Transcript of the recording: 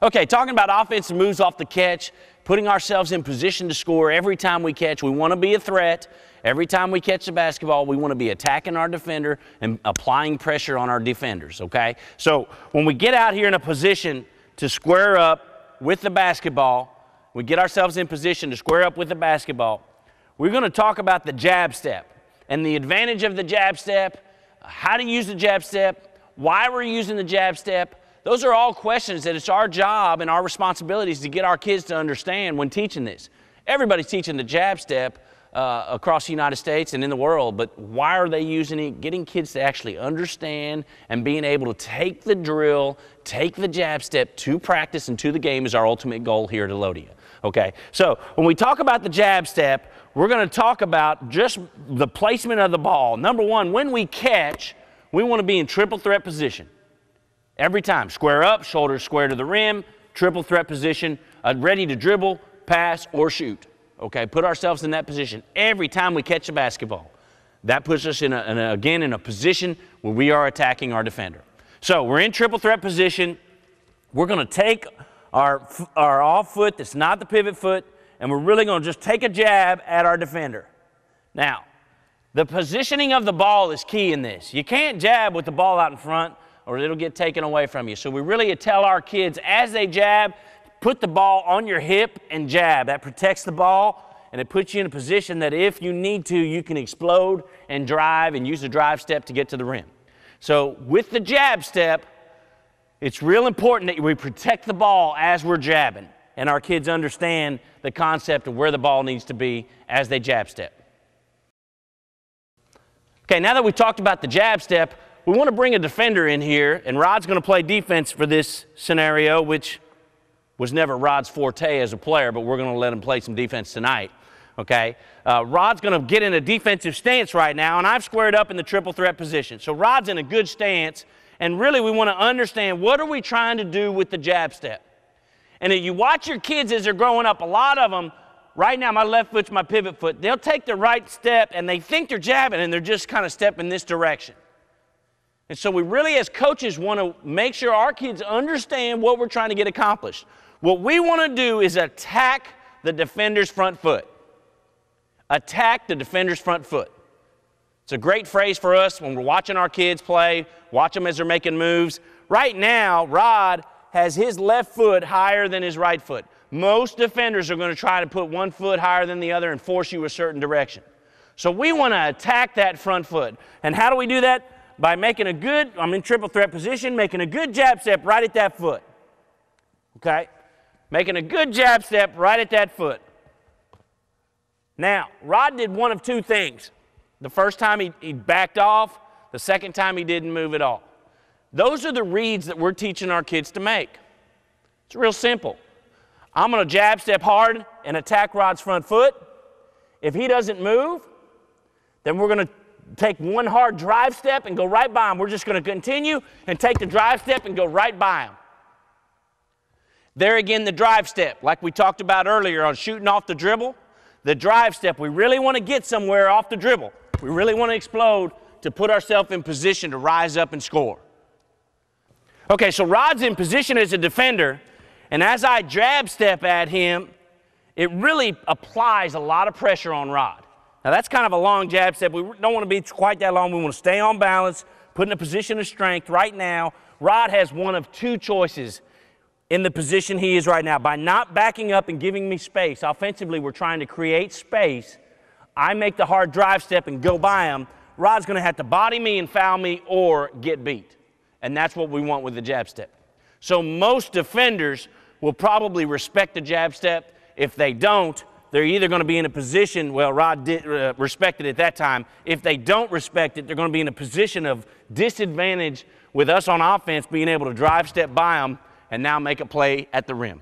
Okay, talking about offensive moves off the catch, putting ourselves in position to score every time we catch. We want to be a threat. Every time we catch the basketball, we want to be attacking our defender and applying pressure on our defenders, okay? So when we get out here in a position to square up with the basketball, we get ourselves in position to square up with the basketball, we're going to talk about the jab step and the advantage of the jab step, how to use the jab step, why we're using the jab step. Those are all questions that it's our job and our responsibilities to get our kids to understand when teaching this. Everybody's teaching the jab step across the United States and in the world, but why are they using it? Getting kids to actually understand and being able to take the drill, take the jab step to practice and to the game is our ultimate goal here at Elodia. Okay, so when we talk about the jab step, we're going to talk about just the placement of the ball. Number one, when we catch, we want to be in triple threat position. Every time, square up, shoulders square to the rim, triple threat position, ready to dribble, pass, or shoot. Okay, put ourselves in that position every time we catch a basketball. That puts us again in a position where we are attacking our defender. So we're in triple threat position. We're going to take our off foot that's not the pivot foot, and we're really going to just take a jab at our defender. Now, the positioning of the ball is key in this. You can't jab with the ball out in front or it'll get taken away from you. So we really tell our kids as they jab, put the ball on your hip and jab. That protects the ball, and it puts you in a position that if you need to, you can explode and drive and use the drive step to get to the rim. So with the jab step, it's real important that we protect the ball as we're jabbing, and our kids understand the concept of where the ball needs to be as they jab step. Okay, now that we've talked about the jab step, we want to bring a defender in here, and Rod's going to play defense for this scenario, which was never Rod's forte as a player, but we're going to let him play some defense tonight, okay? Rod's going to get in a defensive stance right now, and I've squared up in the triple threat position. So Rod's in a good stance, and really we want to understand what are we trying to do with the jab step. And if you watch your kids as they're growing up, a lot of them, right now my left foot's my pivot foot, they'll take the right step, and they think they're jabbing, and they're just kind of stepping this direction. And so we really, as coaches, want to make sure our kids understand what we're trying to get accomplished. What we want to do is attack the defender's front foot. Attack the defender's front foot. It's a great phrase for us when we're watching our kids play, watch them as they're making moves. Right now, Rod has his left foot higher than his right foot. Most defenders are going to try to put one foot higher than the other and force you a certain direction. So we want to attack that front foot. And how do we do that? By making a good, I'm in triple threat position, making a good jab step right at that foot. Okay? Making a good jab step right at that foot. Now, Rod did one of two things. The first time he backed off, the second time he didn't move at all. Those are the reads that we're teaching our kids to make. It's real simple. I'm going to jab step hard and attack Rod's front foot. If he doesn't move, then we're going to take one hard drive step and go right by him. We're just going to continue and take the drive step and go right by him. There again, the drive step, like we talked about earlier on shooting off the dribble. The drive step, we really want to get somewhere off the dribble. We really want to explode to put ourselves in position to rise up and score. Okay, so Rod's in position as a defender, and as I jab step at him, it really applies a lot of pressure on Rod. Now, that's kind of a long jab step. We don't want to be quite that long. We want to stay on balance, put in a position of strength. Right now, Rod has one of two choices in the position he is right now. By not backing up and giving me space, offensively, we're trying to create space. I make the hard drive step and go by him. Rod's going to have to body me and foul me or get beat. And that's what we want with the jab step. So most defenders will probably respect the jab step. If they don't, they're either going to be in a position, well, Rod did respect it at that time. If they don't respect it, they're going to be in a position of disadvantage with us on offense being able to drive step by them and now make a play at the rim.